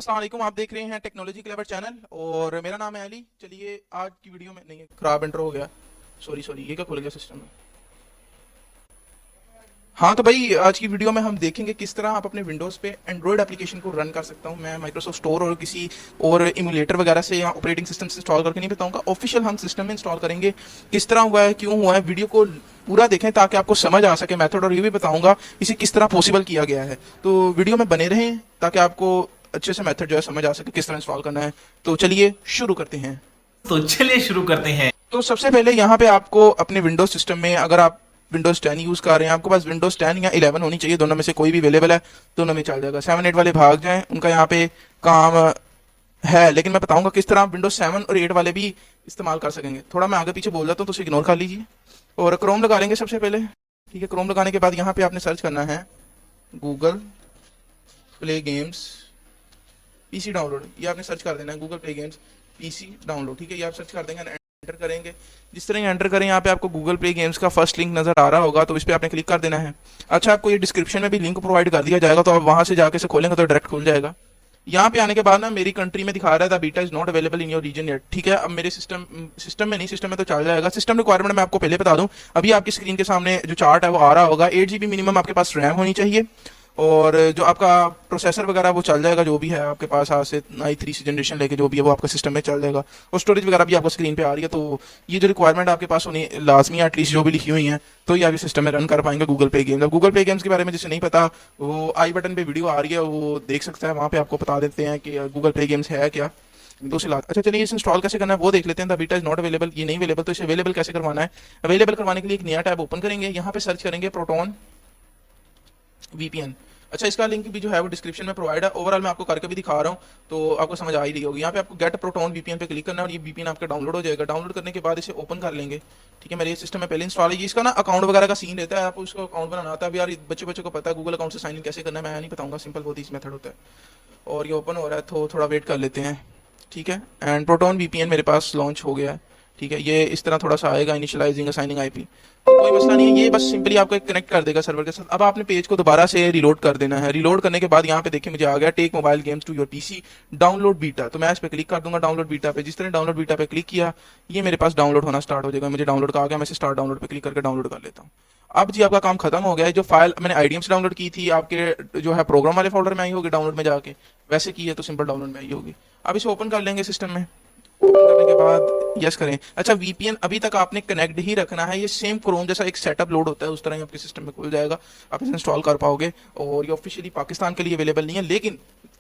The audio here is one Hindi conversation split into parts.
अस्सलाम वालेकुम। आप देख रहे हैं टेक्नोलॉजी क्लेवर चैनल और मेरा नाम है अली। चलिए आज की वीडियो में नहीं, खराब इंट्रो हो गया, सॉरी ये क्या खुल गया सिस्टम में। हाँ तो भाई आज की वीडियो में हम देखेंगे किस तरह आप अपने विंडोज़ पे एंड्रॉयड एप्लीकेशन को रन कर सकता हूँ। मैं माइक्रोसॉफ्ट स्टोर और किसी और इमुलेटर वगैरह से या ऑपरेटिंग सिस्टम से इंस्टॉल करके नहीं बताऊंगा, ऑफिशियल हम सिस्टम में इंस्टॉल करेंगे। किस तरह हुआ है, क्यों हुआ है, वीडियो को पूरा देखें ताकि आपको समझ आ सके मेथड, और ये भी बताऊंगा इसे किस तरह पॉसिबल किया गया है। तो वीडियो में बने रहें ताकि आपको अच्छे से मेथड जो है समझ आ सके किस तरह इंस्टॉल करना है। तो चलिए शुरू करते हैं। तो सबसे पहले यहाँ पे आपको अपने विंडोज सिस्टम में, अगर आप विंडोज 10 यूज कर रहे हैं, आपके पास विंडोज 10 या 11 होनी चाहिए, दोनों में से कोई भी अवेलेबल है, दोनों में चल जाएगा। 7 8 वाले भाग जाएं, उनका यहाँ पे काम है, लेकिन मैं बताऊंगा किस तरह आप विंडोज 7 और 8 वाले भी इस्तेमाल कर सकेंगे। थोड़ा मैं आगे पीछे बोल जाता हूँ तो उसे इग्नोर कर लीजिए। और क्रोम लगा लेंगे सबसे पहले, ठीक है। क्रोम लगाने के बाद यहाँ पे आपने सर्च करना है Google Play games PC download. ये आपने सर्च कर देना है Google Play games PC download, ठीक है। ये आप सर्च कर देंगे, एंटर करेंगे। जिस तरह एंटर करें यहाँ पे आपको गूगल प्ले गेम्स का फर्स्ट लिंक नजर आ रहा होगा, तो इस पे आपने क्लिक कर देना है। अच्छा, आपको ये डिस्क्रिप्शन में भी लिंक प्रोवाइड कर दिया जाएगा, तो आप वहां से जाके से खोलेंगे तो डायरेक्ट खुल जाएगा। यहाँ पे आने के बाद ना मेरी कंट्री में दिखा रहा था beta is not available in your region yet, ठीक है। अब मेरे सिस्टम में नहीं, सिस्टम में तो चल जाएगा। सिस्टम रिक्वायरमेंट मैं आपको पहले बता दूं, अभी आपकी स्क्रीन के सामने जो चार्ट है वो आ रहा होगा। 8 GB मिनिमम आपके पास रैम होनी चाहिए, और जो आपका प्रोसेसर वगैरह वो चल जाएगा, जो भी है आपके पास आज से i3 से जनरेशन लेके जो भी है वो आपका सिस्टम में चल जाएगा। और स्टोरेज वगैरह भी आपको स्क्रीन पे आ रही है। तो ये जो रिक्वायरमेंट आपके पास होनी लाजमी है, एटलीस्ट जो भी लिखी हुई है, तो ये आप सिस्टम में रन कर पाएंगे गूगल प्ले गेम्स। अब गूगल प्ले गेम्स के बारे में जिसे नहीं पता, वो आई बटन पे वीडियो आ रही है, वो देख सकता है। वहाँ पे आपको बता देते हैं कि गूगल प्ले गेम्स है क्या, तो उसे अच्छा चलिए इसे इंस्टॉल कैसे करना है वो देख लेते हैं। The beta is not available, ये नहीं अवेलेबल, तो इसे अवेलेबल कैसे करवाना है। अवेलेबल करवाने के लिए एक नया टैब ओपन करेंगे, यहाँ पे सर्च करेंगे प्रोटोन VPN। अच्छा, इसका लिंक भी जो है वो डिस्क्रिप्शन में प्रोवाइड है। ओवरऑल मैं आपको करके भी दिखा रहा हूँ तो आपको समझ आ ही रही होगी। यहाँ पे आपको गेट प्रोटोन VPN पे क्लिक करना है और ये VPN आपका डाउनलोड हो जाएगा। डाउनलोड करने के बाद इसे ओपन कर लेंगे, ठीक है। मेरे ये सिस्टम में पहले इंस्टॉल है। इसका ना अकाउंट वगैरह का सीन रहता है, आपको उसको अकाउंट बनाना आता है। यार बच्चे को पता है गूगल अकाउंट से साइन इन कैसे करना है, मैं नहीं बताऊंगा, सिंपल बहुत ही मेथड होता है। और ये ओपन हो रहा है तो थोड़ा वेट कर लेते हैं, ठीक है। एंड प्रोटोन VPN मेरे पास लॉन्च हो गया है, ठीक है। ये इस तरह थोड़ा सा आएगा, इनिशियलाइजिंग असाइनिंग IP, तो कोई मसला नहीं है, ये बस सिंपली आपको कनेक्ट कर देगा सर्वर के साथ। अब आपने पेज को दोबारा से रीलोड कर देना है। रीलोड करने के बाद यहाँ पे देखिए मुझे आ गया take mobile games to your PC download beta, तो मैं इस पे क्लिक कर दूंगा डाउनलोड बीटा पे। जिस तरह डाउनलोड बीटा पे क्लिक किया, ये मेरे पास डाउनलोड होना स्टार्ट हो जाएगा। मुझे डाउनलोड का आ गया, मैं स्टार्ट डाउनलोड पे क्लिक करके डाउनलोड कर लेता हूँ। अब जी आपका काम खत्म हो गया है। जो फाइल मैंने IDM से डाउनलोड की थी, आपके जो है प्रोग्राम वाले फोल्डर में आई होगी डाउनलोड में जाके, वैसे की है तो सिंपल डाउनलोड में आई होगी। अब इसे ओपन कर लेंगे सिस्टम में। ओपन करने के बाद यस करें। अच्छा, VPN अभी तक आपने कनेक्ट ही रखना है। ये सेम क्रोम जैसा एक सेटअप लोड होता है, उस तरह ही आपके सिस्टम में खुल जाएगा, आप इसे इंस्टॉल कर पाओगे। और ये ऑफिशियली पाकिस्तान के लिए अवेलेबल नहीं है, लेकिन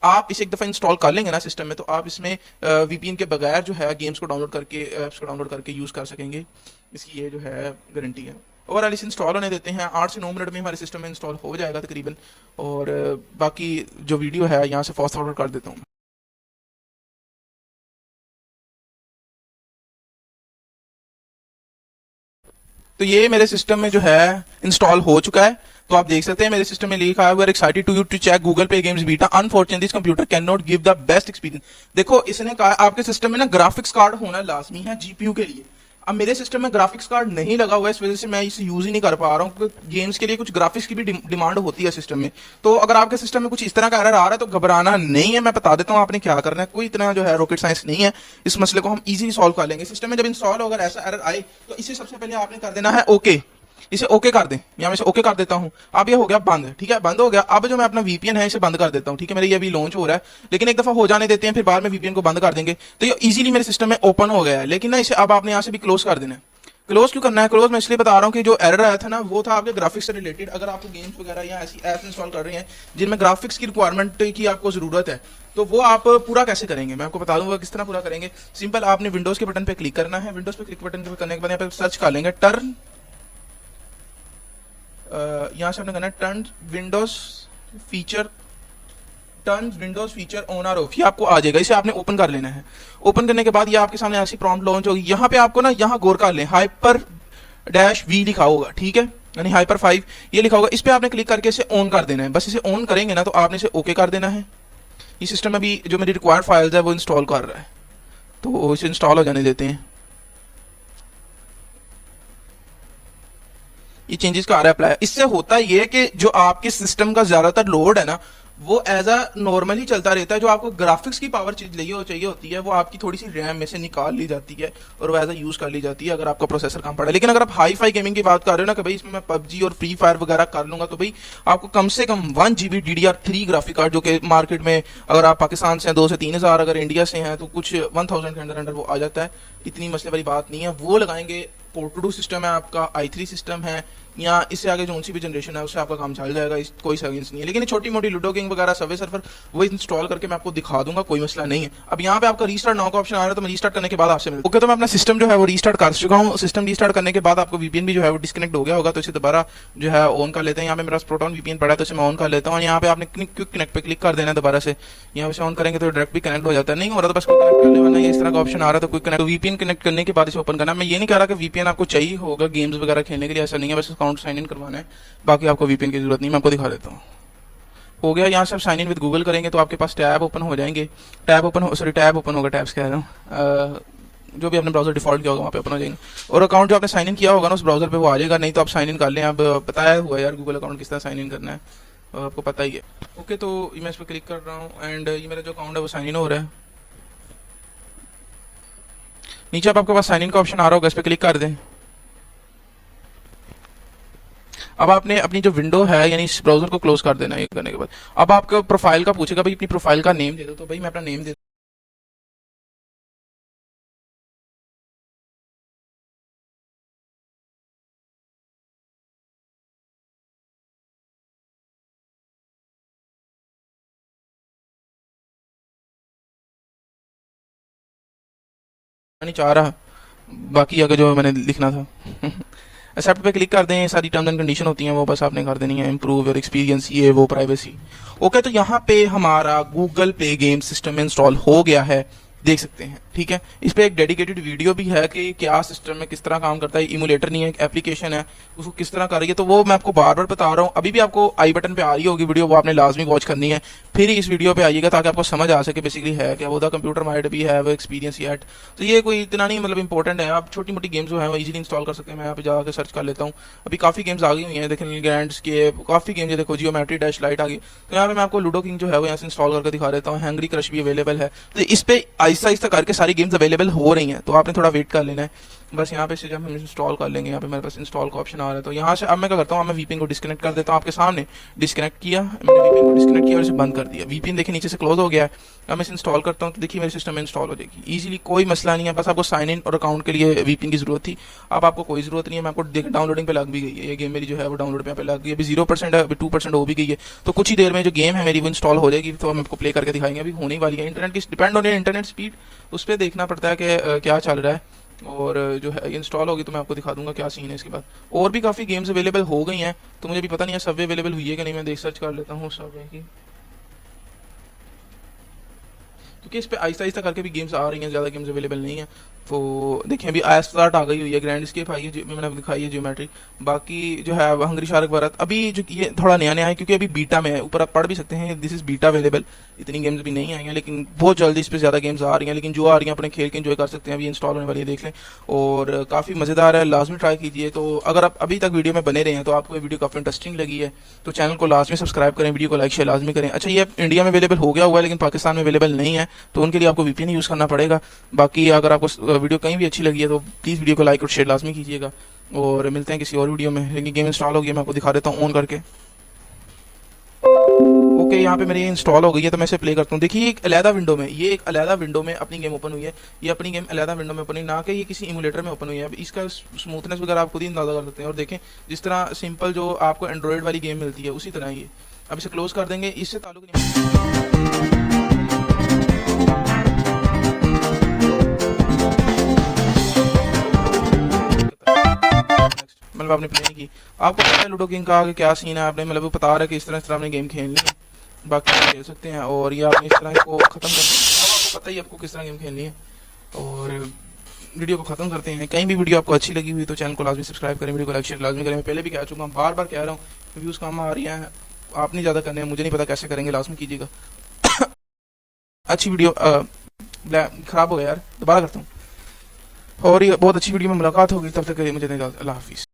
आप इसे एक दफ़ा इंस्टॉल कर लेंगे ना सिस्टम में, तो आप इसमें VPN के बगैर जो है गेम्स को डाउनलोड करके, ऐप्स को डाउनलोड करके यूज़ कर सकेंगे। इसकी ये जो है गारंटी है। ओवरऑल इसे इंस्टॉल होने देते हैं, 8 से 9 मिनट में हमारे सिस्टम में इंस्टॉल हो जाएगा तकरीबन। और बाकी जो वीडियो है यहाँ से फास्ट फॉरवर्ड कर देता हूँ। तो ये मेरे सिस्टम में जो है इंस्टॉल हो चुका है। तो आप देख सकते हैं मेरे सिस्टम में लिखा है we are excited to you to check Google Play Games beta, unfortunately this computer can not give the best experience. देखो इसने कहा आपके सिस्टम में ना ग्राफिक्स कार्ड होना लाजमी है GPU के लिए। अब मेरे सिस्टम में ग्राफिक्स कार्ड नहीं लगा हुआ है, इस वजह से मैं इसे यूज ही नहीं कर पा रहा हूँ, क्योंकि गेम्स के लिए कुछ ग्राफिक्स की भी डिमांड होती है सिस्टम में। तो अगर आपके सिस्टम में कुछ इस तरह का एरर आ रहा है तो घबराना नहीं है, मैं बता देता हूँ आपने क्या करना है। कोई इतना जो है रॉकेट साइंस नहीं है, इस मसले को हम इजीली सॉल्व कर लेंगे। सिस्टम में जब इंस्टॉल हो, अगर ऐसा एरर आए तो इसे सबसे पहले आपने कर देना है ओके। इसे ओके कर दें, या मैं इसे ओके कर देता हूं। अब ये हो गया बंद, ठीक है, बंद हो गया। अब जो मैं अपना VPN है इसे बंद कर देता हूं, ठीक है। मेरे ये अभी लॉन्च हो रहा है, लेकिन एक दफा हो जाने देते हैं, फिर बाद में VPN को बंद कर देंगे। तो ये इजीली मेरे सिस्टम में ओपन हो गया है, लेकिन ना इसे अब आपने यहाँ से भी क्लोज कर देना है। क्लोज क्यों करना है? क्लोज मैं इसलिए बता रहा हूँ कि जो एरर आया था ना वो था आपके ग्राफिक्स से रिलेटेड। अगर आपको गेम्स वगैरह या ऐसी ऐप्स इंस्टॉल कर रहे हैं जिनमें ग्राफिक्स की रिक्वायरमेंट की आपको जरूरत है, तो वो आप पूरा कैसे करेंगे मैं आपको बता दूंगा किस तरह पूरा करेंगे। सिंपल आपने विंडोज के बटन पे क्लिक करना है। विंडोज पे क्लिक बटन करने के बाद यहाँ पे सर्च कर लेंगे टर्न, यहाँ से आपने करना है टर्न विंडोज फीचर ऑन और ऑफ, ये आपको आ जाएगा। इसे आपने ओपन कर लेना है। ओपन करने के बाद ये आपके सामने ऐसी प्रॉम्प्ट लॉन्च होगी। यहाँ पे आपको ना यहाँ गौर कर लें, -V लिखा होगा, ठीक है, यानी -5 ये लिखा होगा। इस पे आपने क्लिक करके इसे ऑन कर देना है। बस इसे ऑन करेंगे ना तो आपने इसे ओके कर देना है। ये सिस्टम में भी जो मेरी रिक्वायर्ड फाइल्स है वो इंस्टॉल कर रहा है, तो इसे इंस्टॉल हो जाने देते हैं। ये चेंजेस का आ रहा है अप्लाई। इससे होता ये कि जो आपके सिस्टम का ज्यादातर लोड है ना वो एज अ नॉर्मल ही चलता रहता है। जो आपको ग्राफिक्स की पावर चाहिए होती है वो आपकी थोड़ी सी रैम में से निकाल ली जाती है और वो एज अ यूज कर ली जाती है अगर आपका प्रोसेसर कम पड़ा है। लेकिन अगर आप हाई फाई गेमिंग की बात कर रहे हो ना कि भाई इसमें मैं पबजी और फ्री फायर वगैरह कर लूंगा, तो भाई आपको कम से कम 1 GB DDR3 ग्राफिक कार्ड, जो कि मार्केट में अगर आप पाकिस्तान से हैं 2 से 3 हज़ार, अगर इंडिया से हैं तो कुछ 1000 के अंदर अंदर वो आ जाता है। इतनी मसले वाली बात नहीं है, वो लगाएंगे। पोर्ट टू सिस्टम है आपका, i3 सिस्टम है, या इससे आगे जो सी भी जनरेशन है उससे आपका काम चल जाएगा, इस कोई सर्विस नहीं है। लेकिन छोटी मोटी लूडो किंग वगैरह सर्वे सर्वर वो इंस्टॉल करके मैं आपको दिखा दूंगा, कोई मसला नहीं है। अब यहाँ पे आपका रीस्टार्ट नाउ का ऑप्शन आ रहा है, तो मैं रीस्टार्ट करने के बाद आपसे ओके, तो मैं अपना सिस्टम जो है वो रीस्टार्ट कर चुका हूँ। सिस्टम रीस्टार्ट करने के बाद आपको वीपीएन भी जो है वो डिस्कनेक्ट हो गया होगा, तो इसे दोबारा जो है ऑन कर लेते हैं। यहाँ पे मेरा प्रोटॉन वीपीएन पड़ा है तो इसे मैं ऑन कर लेता हूँ। यहाँ पे आपने क्विक कनेक्ट पे क्लिक कर देना है दोबारा से। यहाँ पे ऑन करेंगे तो डायरेक्ट भी कनेक्ट हो जाता है, नहीं हो रहा तो बस कनेक्ट कर लेना, इस तरह का ऑप्शन आ रहा है तो क्विक कनेक्ट। वीपीएन कनेक्ट करने के बाद इसे ओपन करना। मैं ये नहीं कह रहा कि वीपीएन आपको चाहिए होगा गेम्स वगैरह खेलने के लिए, ऐसा नहीं है, बस अकाउंट साइन इन करवाना है, बाकी आपको वीपीएन की जरूरत नहीं। मैं आपको दिखा देता हूँ। हो गया, यहाँ से आप साइन इन विद गूगल करेंगे तो आपके पास टैब ओपन हो जाएंगे। टैब ओपन होगा, टैब्स कह रहा हूँ, जो भी आपने ब्राउजर डिफॉल्ट किया होगा वहाँ पे ओपन हो जाएंगे। और अकाउंट जो आपने साइन इन किया होगा ना उस ब्राउजर पे वो आ जाएगा, नहीं तो आप साइन इन कर लें। अब बताया हुआ यार गूगल अकाउंट किस तरह साइन इन करना है, आपको पता ही है। ओके, तो मैं इस पर क्लिक कर रहा हूँ एंड ये मेरा जो अकाउंट है वो साइन इन हो रहा है। नीचे आपके पास साइन इन का ऑप्शन आ रहा होगा, इस पर क्लिक कर दें। अब आपने अपनी जो विंडो है यानी इस ब्राउजर को क्लोज कर देना है। ये करने के बाद अब आपका प्रोफाइल का पूछेगा, भाई अपनी प्रोफाइल का नेम दे दो, तो भाई मैं अपना नेम दे नहीं चाह रहा, बाकी आगे जो मैंने लिखना था एक्सेप्ट पे क्लिक कर दें। सारी टर्म्स एंड कंडीशन होती हैं वो बस आपने कर देनी है, इंप्रूव योर एक्सपीरियंस, ये वो प्राइवेसी। ओके, तो यहाँ पे हमारा गूगल पे गेम सिस्टम इंस्टॉल हो गया है, देख सकते हैं, ठीक है। इस पे एक डेडिकेटेड वीडियो भी है कि क्या सिस्टम में किस तरह काम करता है। इमुलेटर नहीं है, एक एप्लीकेशन है, उसको किस तरह कर रही है, तो वो मैं आपको बार बार बता रहा हूँ। अभी भी आपको आई बटन पे आ रही होगी वीडियो, वो आपने लाजमी वॉच करनी है, फिर ही इस वीडियो पे आइएगा ताकि आपको समझ आ सके बेसिकली है क्या। वो द कंप्यूटर माइट भी है वो एक्सपीरियंस येट, तो ये कोई इतना नहीं मतलब इंपॉर्टेंट है। आप छोटी मोटी गेम्स जो है वो इजीली इंस्टॉल कर सकते हैं। मैं यहाँ पे जाकर सर्च कर लेता हूँ, अभी काफी गेम्स आ गई हुई हैं, देखें ग्रैंड्स के काफी गेम्स, देखो जियोमेट्री डैश लाइट आ गई। तो यहाँ पे मैं आपको लूडो किंग जो है वो यहाँ से इंस्टॉल करके दिखा देता हूँ। हैंग्री क्रश भी अवेलेबल है, तो इस पे आहिस्ता आहिस्ता करके सारी गेम्स अवेलेबल हो रही हैं, तो आपने थोड़ा वेट कर लेना है। बस यहाँ पे से जब हम इंस्टॉल कर लेंगे, यहाँ पे मेरे पास इंस्टॉल का ऑप्शन आ रहा है, तो यहाँ से अब मैं क्या करता हूँ, मैं वीपीएन को डिस्कनेक्ट कर देता हूँ। आपके सामने डिस्कनेक्ट किया मैंने, वीपीएन को डिस्कनेक्ट किया और इसे बंद कर दिया। वीपीएन देखिए नीचे से क्लोज हो गया है। अब मैं इसे इंस्टॉल करता हूँ तो देखिए मेरे सिस्टम में इंस्टॉल हो जाएगी इजीली, कोई मसला नहीं है। बस आपको साइन इन और अकाउंट के लिए वीपीएन की जरूरत थी, अब आपको कोई जरूरत नहीं है। मैं आपको डाउनलोडिंग पे लग भी गई है, ये गेम मेरी जो है वो डाउनलोड पे लग गई है। अभी 0% है, अभी 2% हो भी गई है, तो कुछ ही देर में जो गेम है मेरी वो इंस्टॉल हो जाएगी, तो हम आपको प्ले करके दिखाएंगे। अभी होने वाली है, इंटरनेट की डिपेंड हो रही है, इंटरनेट स्पीड उस पर देखना पड़ता है कि क्या चल रहा है। और जो है इंस्टॉल होगी तो मैं आपको दिखा दूंगा क्या सीन है इसके बाद। और भी काफ़ी गेम्स अवेलेबल हो गई हैं, तो मुझे भी पता नहीं है सबवे अवेलेबल हुई है कि नहीं, मैं देख सर्च कर लेता हूँ सबवे की, क्योंकि इस पे आहिस्ता आहिस्ता करके भी गेम्स आ रही हैं, ज़्यादा गेम्स अवेलेबल नहीं है। तो देखिए अभी आई स्टार्ट आ गई हुई है, ग्रैंड स्केप आई है, मैंने दिखाई है जियोमेट्री। बाकी जो है हंगरी शार्क भारत अभी जो ये थोड़ा नया नया है क्योंकि अभी बीटा में है, ऊपर आप पढ़ भी सकते हैं दिस इज बीटा अवेलेबल। इतनी गेम्स भी नहीं आई हैं, लेकिन बहुत जल्दी इस पर ज़्यादा गेम्स आ रही हैं, लेकिन जो आ रही हैं अपने खेल के एंजॉय कर सकते हैं। अभी इंस्टॉल होने वाली है, देख लें, और काफ़ी मज़ेदार है, लाजमी ट्राई कीजिए। तो अगर आप अभी तक वीडियो में बने रहे हैं तो आपको ये वीडियो काफ़ी इंटरेस्टिंग लगी है, तो चैनल को लाजमी सब्सक्राइब करें, वीडियो को लाइक शेयर लाजमी करें। अच्छा, ये इंडिया में अवेलेबल हो गया हुआ है लेकिन पाकिस्तान में अवेलेबल नहीं है, तो उनके लिए आपको वीपीएन यूज़ करना पड़ेगा। बाकी अगर आपको वीडियो कहीं भी अच्छी लगी है तो प्लीज़ वीडियो को लाइक और शेयर लाजमी कीजिएगा, और मिलते हैं किसी और वीडियो में। लेकिन गेम इंस्टॉल हो गई, मैं आपको दिखा देता हूँ ऑन करके। ओके, यहाँ पे मेरी इंस्टॉल हो गई है, तो मैं इसे प्ले करता हूँ। देखिए एक अलहदा विंडो में, ये एक अलहदा विंडो में अपनी गेम ओपन हुई है, ये अपनी गेम अलहदा विंडो में ओपन हुई, ना कि ये किसी इमुलेटर में ओपन हुई है। अब इसका स्मूथनेस वगैरह आप खुद ही अंदाजा कर सकते हैं, और देखें जिस तरह सिंपल जो आपको एंड्रॉइड वाली गेम मिलती है उसी तरह ये। अब इसे क्लोज कर देंगे, इससे ताल्लुक नहीं। मतलब आपने प्ले नहीं की, आपको पता है लूडो किंग का आगे क्या सीन है, आपने मतलब बता रहा है कि इस तरह आपने गेम खेलनी है, बाकी आप खेल सकते हैं। और ये आपने इस तरह इसको ख़त्म कर, आपको पता ही आपको किस तरह गेम खेलनी है। और वीडियो को ख़त्म करते हैं। कहीं भी वीडियो आपको अच्छी लगी हुई तो चैनल को लाजमी सब्सक्राइब करें, वीडियो को लाइक शेयर लाजमी करें। मैं पहले भी कह चुका हूँ, बार बार कह रहा हूँ, व्यूज़ कम आ रही हैं, आप नहीं ज़्यादा करने हैं, मुझे नहीं पता कैसे करेंगे, लाजमी कीजिएगा। अच्छी वीडियो ख़राब हो गया यार, दोबारा करता हूँ। और ये बहुत अच्छी वीडियो में मुलाकात होगी, तब तक के लिए मुझे अल्लाह हाफिज़।